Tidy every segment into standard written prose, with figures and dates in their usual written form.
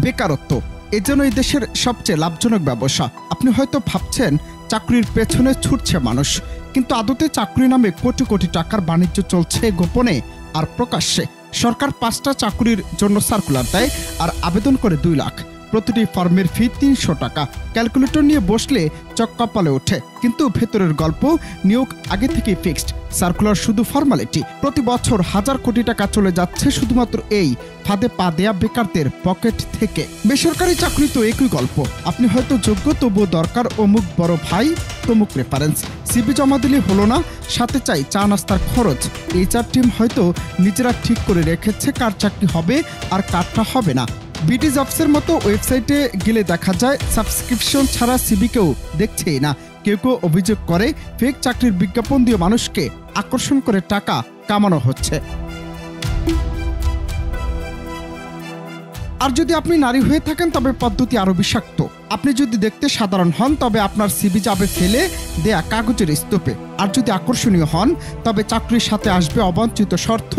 বেকারত্ব এ যেন এই দেশের সবচেয়ে লাভজনক ব্যবসা। আপনি হয়তো ভাবছেন চাকরির পেছনে ছুটছে মানুষ, কিন্তু আদতে চাকরি নামে কোটি কোটি টাকার বাণিজ্য চলছে গোপনে আর প্রকাশ্যে। সরকার 5টা চাকরির জন্য সার্কুলার দেয় আর আবেদন করে 2 লাখ। প্রতিটি ফর্মের ফি 300 টাকা। ক্যালকুলেটর নিয়ে বসলে চক কপালে ওঠে, কিন্তু ভেতরের গল্প নিয়োগ আগে থেকেই ফিক্সড। সার্কুলার শুধু ফর্মালিটি। প্রতি বছর হাজার কোটি টাকা চলে যাচ্ছে শুধুমাত্র এই ফাঁদে পা দেয়া বেকারদের পকেট থেকে। বেসরকারি চাকরি তো একই গল্প। আপনি হয়তো যোগ্য, তবুও দরকার অমুক বড় ভাই, তমুক রেফারেন্স। সিবি জমা দিলে হলো না, সাথে চাই চা নাস্তার খরচ। HR টিম হয়তো নিজেরা ঠিক করে রেখেছে কার চাকরি হবে আর কারটা হবে না। বিডি জবসের মতো ওয়েবসাইটে গেলে দেখা যায় সাবস্ক্রিপশন ছাড়া সিবি কেউ দেখছেই না। কেউ কেউ অভিযোগ করে ফেক চাকরির বিজ্ঞাপন দিয়ে মানুষকে আকর্ষণ করে টাকা কামানো হচ্ছে। আর যদি আপনি নারী হয়ে থাকেন তবে পদ্ধতি আরো বিষাক্ত। আপনি যদি দেখতে সাধারণ হন তবে আপনার সিবি যাবে ফেলে দেয়া কাগজের স্তূপে। আর যদি আকর্ষণীয় হন তবে চাকরির সাথে আসবে অবাঞ্ছিত শর্ত,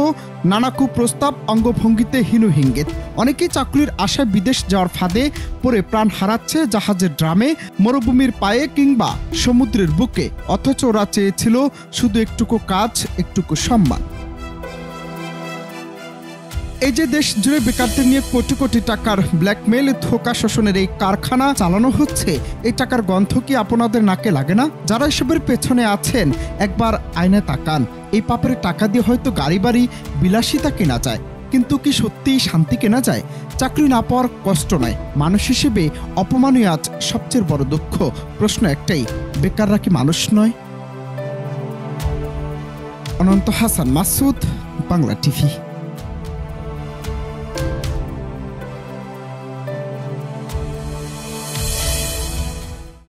নানা কুপ্রস্তাব, অঙ্গভঙ্গিতে হীনু হিঙ্গিত। অনেকেই চাকরির আশায় বিদেশ যাওয়ার ফাঁদে পড়ে প্রাণ হারাচ্ছে জাহাজের ড্রামে, মরুভূমির পায়ে কিংবা সমুদ্রের বুকে। অথচ ওরা চেয়েছিল শুধু একটুকু কাজ, একটুকু সম্মান। এই যে দেশ জুড়ে বেকারদের নিয়ে কোটি কোটি টাকার ব্ল্যাকমেইল, ধোঁকা শোষণের এই কারখানা চালানো হচ্ছে, এই টাকার গন্ধ কি আপনাদের নাকে লাগে না? যারা এসবের পেছনে আছেন একবার আয়নায় তাকান। এই পাপের টাকা দিয়ে হয়তো গাড়ি বাড়ি বিলাসিতা কেনা যায়, কিন্তু কি সত্যিই শান্তি কেনা যায়? চাকরি না পাওয়ার কষ্ট নয়, মানুষ হিসেবে অপমানই আজ সবচেয়ে বড় দুঃখ। প্রশ্ন একটাই, বেকাররা কি মানুষ নয়? অনন্ত হাসান মাসুদ, বাংলা টিভি।